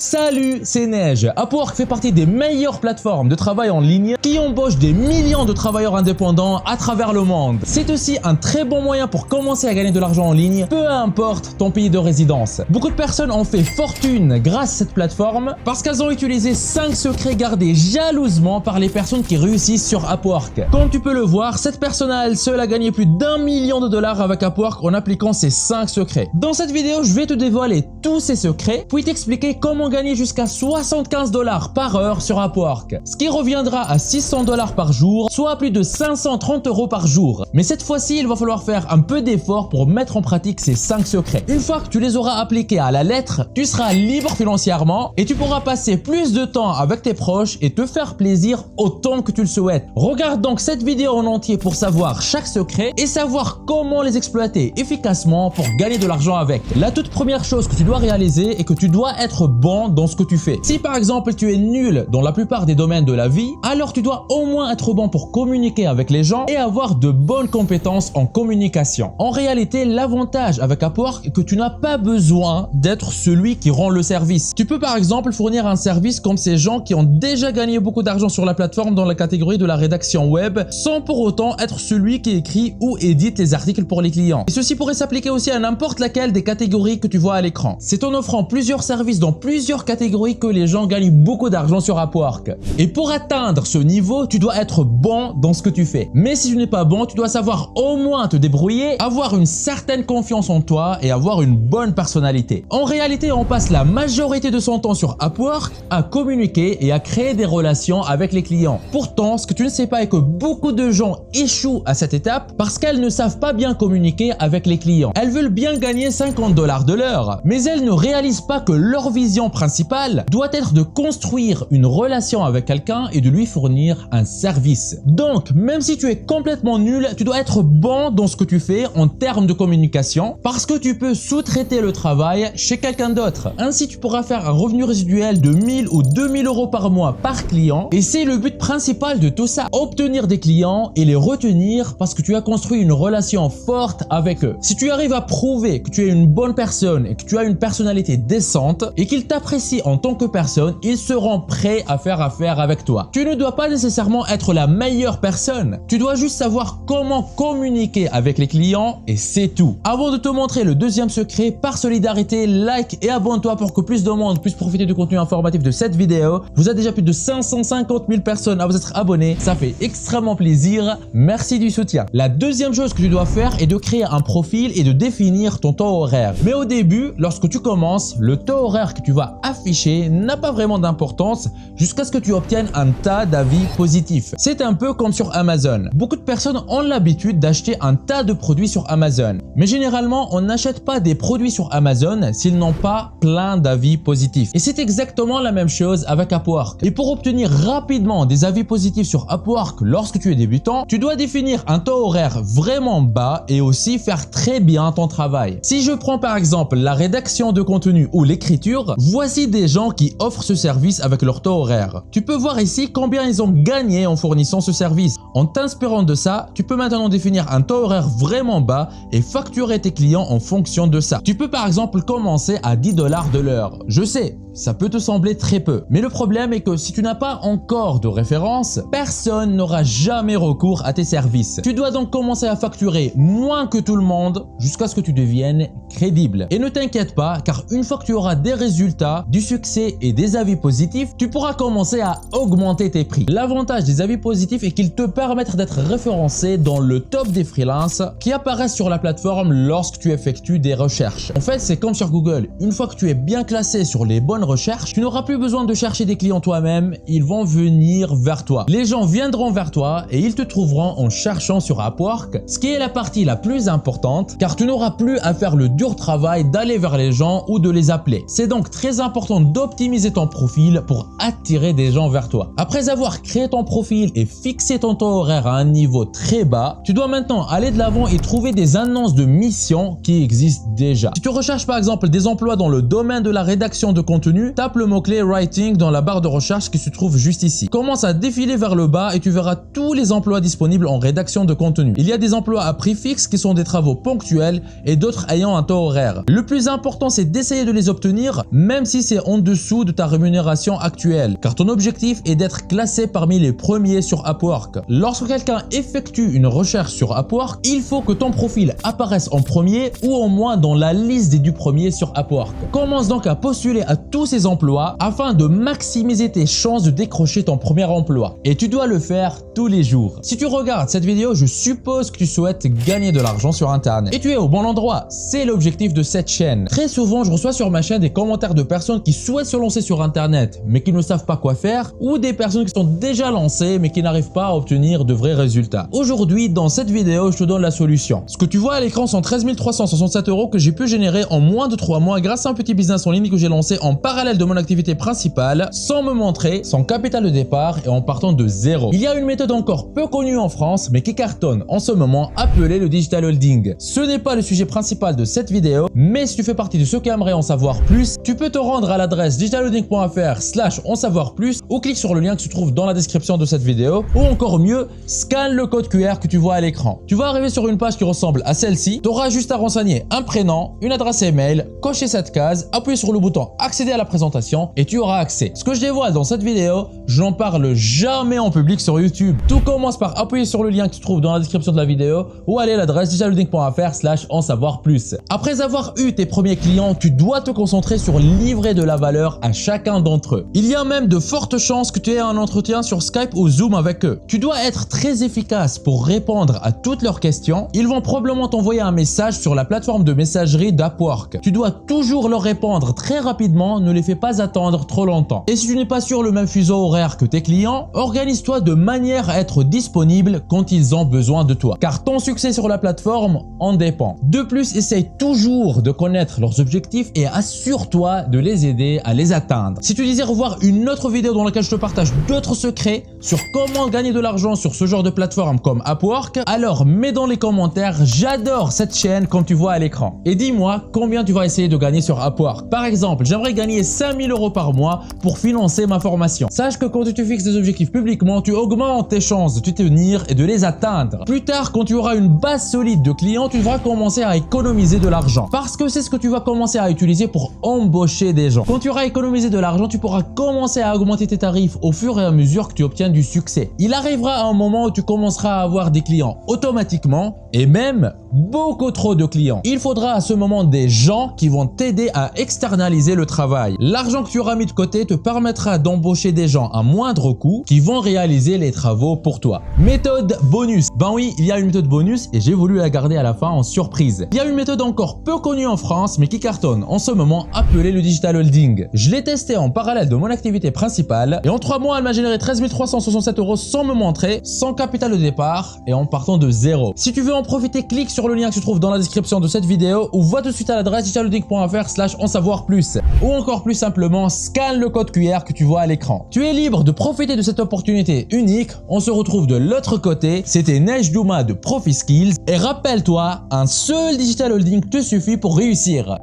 Salut, c'est Neige. Upwork fait partie des meilleures plateformes de travail en ligne qui embauchent des millions de travailleurs indépendants à travers le monde. C'est aussi un très bon moyen pour commencer à gagner de l'argent en ligne, peu importe ton pays de résidence. Beaucoup de personnes ont fait fortune grâce à cette plateforme parce qu'elles ont utilisé 5 secrets gardés jalousement par les personnes qui réussissent sur Upwork. Comme tu peux le voir, cette personne à elle seule a gagné plus d'1 million de dollars avec Upwork en appliquant ces 5 secrets. Dans cette vidéo, je vais te dévoiler tous ces secrets, puis t'expliquer comment gagner jusqu'à 75 dollars par heure sur Upwork, ce qui reviendra à 600 dollars par jour, soit plus de 530 € par jour. Mais cette fois-ci, il va falloir faire un peu d'effort pour mettre en pratique ces 5 secrets. Une fois que tu les auras appliqués à la lettre, tu seras libre financièrement et tu pourras passer plus de temps avec tes proches et te faire plaisir autant que tu le souhaites. Regarde donc cette vidéo en entier pour savoir chaque secret et savoir comment les exploiter efficacement pour gagner de l'argent avec. La toute première chose que tu dois réaliser est que tu dois être bon dans ce que tu fais. Si par exemple tu es nul dans la plupart des domaines de la vie, alors tu dois au moins être bon pour communiquer avec les gens et avoir de bonnes compétences en communication. En réalité, l'avantage avec Upwork est que tu n'as pas besoin d'être celui qui rend le service. Tu peux par exemple fournir un service comme ces gens qui ont déjà gagné beaucoup d'argent sur la plateforme dans la catégorie de la rédaction web sans pour autant être celui qui écrit ou édite les articles pour les clients. Et ceci pourrait s'appliquer aussi à n'importe laquelle des catégories que tu vois à l'écran. C'est en offrant plusieurs services dans plusieurs catégories que les gens gagnent beaucoup d'argent sur Upwork. Et pour atteindre ce niveau, tu dois être bon dans ce que tu fais. Mais si tu n'es pas bon, tu dois savoir au moins te débrouiller, avoir une certaine confiance en toi et avoir une bonne personnalité. En réalité, on passe la majorité de son temps sur Upwork à communiquer et à créer des relations avec les clients. Pourtant, ce que tu ne sais pas est que beaucoup de gens échouent à cette étape parce qu'elles ne savent pas bien communiquer avec les clients. Elles veulent bien gagner 50 dollars de l'heure, mais elles ne réalisent pas que leur vision principale doit être de construire une relation avec quelqu'un et de lui fournir un service. Donc, même si tu es complètement nul, tu dois être bon dans ce que tu fais en termes de communication parce que tu peux sous-traiter le travail chez quelqu'un d'autre. Ainsi, tu pourras faire un revenu résiduel de 1000 ou 2000 € par mois par client et c'est le but principal de tout ça. Obtenir des clients et les retenir parce que tu as construit une relation forte avec eux. Si tu arrives à prouver que tu es une bonne personne et que tu as une personnalité décente et qu'ils t'apprécient en tant que personne, ils seront prêts à faire affaire avec toi. Tu ne dois pas nécessairement être la meilleure personne. Tu dois juste savoir comment communiquer avec les clients et c'est tout. Avant de te montrer le deuxième secret, par solidarité, like et abonne-toi pour que plus de monde puisse profiter du contenu informatif de cette vidéo. Vous êtes déjà plus de 550 000 personnes à vous être abonnés. Ça fait extrêmement plaisir. Merci du soutien. La deuxième chose que tu dois faire est de créer un profil et de définir ton taux horaire. Mais au début, lorsque tu commences, le taux horaire que tu vas afficher n'a pas vraiment d'importance jusqu'à ce que tu obtiennes un tas d'avis positifs. C'est un peu comme sur Amazon. Beaucoup de personnes ont l'habitude d'acheter un tas de produits sur Amazon. Mais généralement, on n'achète pas des produits sur Amazon s'ils n'ont pas plein d'avis positifs. Et c'est exactement la même chose avec Upwork. Et pour obtenir rapidement des avis positifs sur Upwork lorsque tu es débutant, tu dois définir un taux horaire vraiment bas et aussi faire très bien ton travail. Si je prends par exemple la rédaction de contenu ou l'écriture, voici des gens qui offrent ce service avec leur taux horaire. Tu peux voir ici combien ils ont gagné en fournissant ce service. En t'inspirant de ça, tu peux maintenant définir un taux horaire vraiment bas et facturer tes clients en fonction de ça. Tu peux par exemple commencer à 10 dollars de l'heure. Je sais, ça peut te sembler très peu. Mais le problème est que si tu n'as pas encore de référence, personne n'aura jamais recours à tes services. Tu dois donc commencer à facturer moins que tout le monde jusqu'à ce que tu deviennes crédible. Et ne t'inquiète pas, car une fois que tu auras des résultats, du succès et des avis positifs, tu pourras commencer à augmenter tes prix. L'avantage des avis positifs est qu'ils te permettent d'être référencé dans le top des freelances qui apparaissent sur la plateforme lorsque tu effectues des recherches. En fait, c'est comme sur Google. Une fois que tu es bien classé sur les bonnes recherches, tu n'auras plus besoin de chercher des clients toi-même, ils vont venir vers toi. Les gens viendront vers toi et ils te trouveront en cherchant sur Upwork, ce qui est la partie la plus importante car tu n'auras plus à faire le dur travail d'aller vers les gens ou de les appeler. C'est donc très important d'optimiser ton profil pour attirer des gens vers toi. Après avoir créé ton profil et fixé ton taux horaire à un niveau très bas, tu dois maintenant aller de l'avant et trouver des annonces de missions qui existent déjà. Si tu recherches par exemple des emplois dans le domaine de la rédaction de contenu, tape le mot-clé Writing dans la barre de recherche qui se trouve juste ici. Commence à défiler vers le bas et tu verras tous les emplois disponibles en rédaction de contenu. Il y a des emplois à prix fixe qui sont des travaux ponctuels et d'autres ayant un taux horaire. Le plus important, c'est d'essayer de les obtenir même si c'est en dessous de ta rémunération actuelle, car ton objectif est d'être classé parmi les premiers sur Upwork. Lorsque quelqu'un effectue une recherche sur Upwork, il faut que ton profil apparaisse en premier ou au moins dans la liste des 10 premiers sur Upwork. Commence donc à postuler à tous ces emplois afin de maximiser tes chances de décrocher ton premier emploi. Et tu dois le faire tous les jours. Si tu regardes cette vidéo, je suppose que tu souhaites gagner de l'argent sur Internet. Et tu es au bon endroit, c'est l'objectif de cette chaîne. Très souvent, je reçois sur ma chaîne des commentaires de personnes qui souhaitent se lancer sur Internet, mais qui ne savent pas quoi faire, ou des personnes qui sont déjà lancées, mais qui n'arrivent pas à obtenir de vrais résultats. Aujourd'hui, dans cette vidéo, je te donne la solution. Ce que tu vois à l'écran sont 13 367 € que j'ai pu générer en moins de 3 mois grâce à un petit business en ligne que j'ai lancé en parallèle de mon activité principale, sans me montrer, sans capital de départ et en partant de zéro. Il y a une méthode encore peu connue en France, mais qui cartonne en ce moment, appelée le digital holding. Ce n'est pas le sujet principal de cette vidéo, mais si tu fais partie de ceux qui aimeraient en savoir plus, tu peux te rendre à l'adresse digitalholding.fr/en savoir plus ou clique sur le lien qui se trouve dans la description de cette vidéo, ou encore mieux, scanne le code QR que tu vois à l'écran. Tu vas arriver sur une page qui ressemble à celle-ci, tu auras juste à renseigner un prénom, une adresse email, cocher cette case, appuyer sur le bouton accéder à la présentation et tu auras accès. Ce que je dévoile dans cette vidéo, je n'en parle jamais en public sur YouTube. Tout commence par appuyer sur le lien qui se trouve dans la description de la vidéo ou aller à l'adresse digitalholding.fr/en savoir plus. Après avoir eu tes premiers clients, tu dois te concentrer sur livrer de la valeur à chacun d'entre eux. Il y a même de fortes chances que tu aies un entretien sur Skype ou Zoom avec eux. Tu dois être très efficace pour répondre à toutes leurs questions. Ils vont probablement t'envoyer un message sur la plateforme de messagerie d'Upwork. Tu dois toujours leur répondre très rapidement, ne les fais pas attendre trop longtemps. Et si tu n'es pas sur le même fuseau horaire que tes clients, organise-toi de manière à être disponible quand ils ont besoin de toi, car ton succès sur la plateforme en dépend. De plus, essaye toujours de connaître leurs objectifs et assure-toi de les aider à les atteindre. Si tu désires voir une autre vidéo dans laquelle je te partage d'autres secrets sur comment gagner de l'argent sur ce genre de plateforme comme Upwork, alors mets dans les commentaires « J'adore cette chaîne » comme tu vois à l'écran. Et dis-moi combien tu vas essayer de gagner sur Upwork. Par exemple, j'aimerais gagner 5000 € par mois pour financer ma formation. Sache que quand tu te fixes des objectifs publiquement, tu augmentes tes chances de t'y tenir et de les atteindre. Plus tard, quand tu auras une base solide de clients, tu devras commencer à économiser de l'argent. Parce que c'est ce que tu vas commencer à utiliser pour embaucher des gens. Quand tu auras économisé de l'argent, tu pourras commencer à augmenter tes tarifs au fur et à mesure que tu obtiens du succès. Il arrivera un moment où tu commenceras à avoir des clients automatiquement et même beaucoup trop de clients. Il faudra à ce moment des gens qui vont t'aider à externaliser le travail. L'argent que tu auras mis de côté te permettra d'embaucher des gens à moindre coût qui vont réaliser les travaux pour toi. Méthode bonus. Ben oui, il y a une méthode bonus et j'ai voulu la garder à la fin en surprise. Il y a une méthode encore peu connue en France mais qui cartonne en ce moment, appelée le digital holding. Je l'ai testé en parallèle de mon activité principale et en 3 mois elle m'a généré 13 367 € sans me montrer, sans capital de départ et en partant de zéro. Si tu veux en profiter, clique sur le lien qui se trouve dans la description de cette vidéo ou va tout de suite à l'adresse digitalholding.fr/en savoir plus. Ou encore plus simplement, scanne le code QR que tu vois à l'écran. Tu es libre de profiter de cette opportunité unique. On se retrouve de l'autre côté. C'était Neige Douma de Profi Skills et rappelle-toi, un seul digital holding te suffit pour réussir.